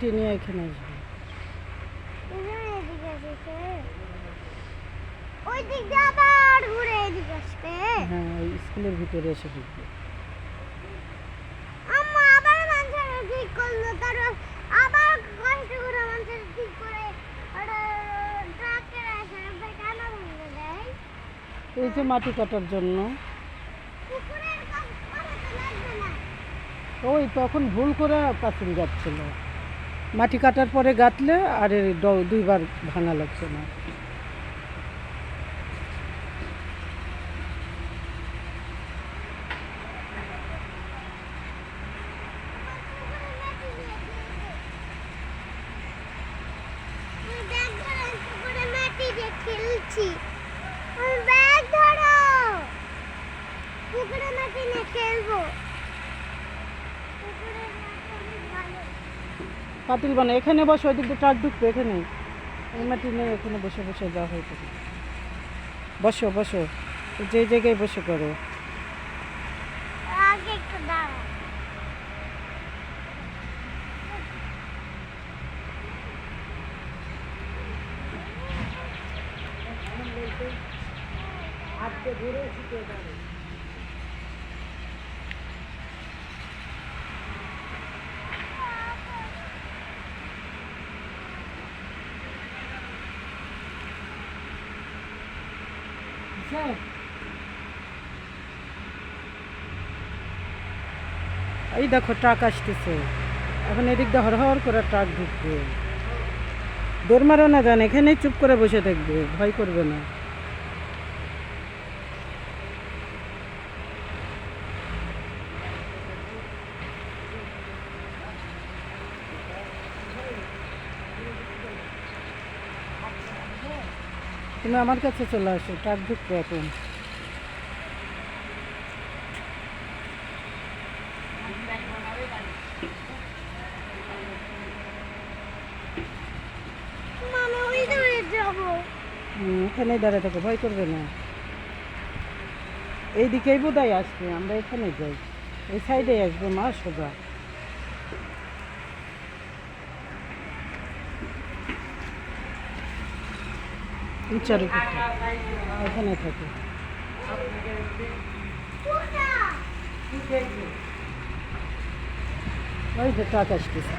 মাটি নিয়ে এখানে আসবে। ওই দিক দিয়ে আবার ঘুরে এদিকে আসবে। হ্যাঁ, ওই স্কুলের ভিতরে এসে ঢুকবে। আম্মা আবার মানুষের ঠিক করলো, তারপর আবার কষ্ট করে মানুষের ঠিক করে ট্রাকের আসে কেন ভেঙে দেয়? এই যে মাটি কাটার জন্য। পুকুরের কাজ করে তো লাগবে না। ওই তখন ভুল করে পাঁচিল গাঁথছিল, মাটি কাটার পরে গাঁথলে আর এর দুইবার ভাঙা লাগছে না। পুকুরে মাটি দিয়ে খেলছি। ব্যাগ ধরো, পুকুরে মাটি নিয়ে খেলবো। পুকুরের মাটি অনেক ভালো। পাতিল বানা এখানে বসে, ওই দিক দিয়ে ট্রাক ঢুকবে এখানে। এই মাটি নেই, এখানে বসে বসে যাওয়া হয়তো। বসো বসো, যে জায়গায় বসে করো। আগে একটু দাঁড়া। এই দেখো ট্রাক আসতেছে, এখন এদিক দিয়ে হর করে ট্রাক ঢুকবে। দৌড় মারো না, জান এখানেই চুপ করে বসে থাকবে, ভয় করবে না। তুমি আমার কাছে চলে আসো, ট্রাক ঢুকবে এখন। আমি ওই দূরে যাবো। এখানেই দাঁড়িয়ে থাকো, ভয় করবে না। এইদিকেই বোধহয় আসবে, আমরা এখানে যাই, এই সাইডে আসবে মা সোজা। উচ্চার এখানে থাকে। ওই যে ট্রাক আসতেছে।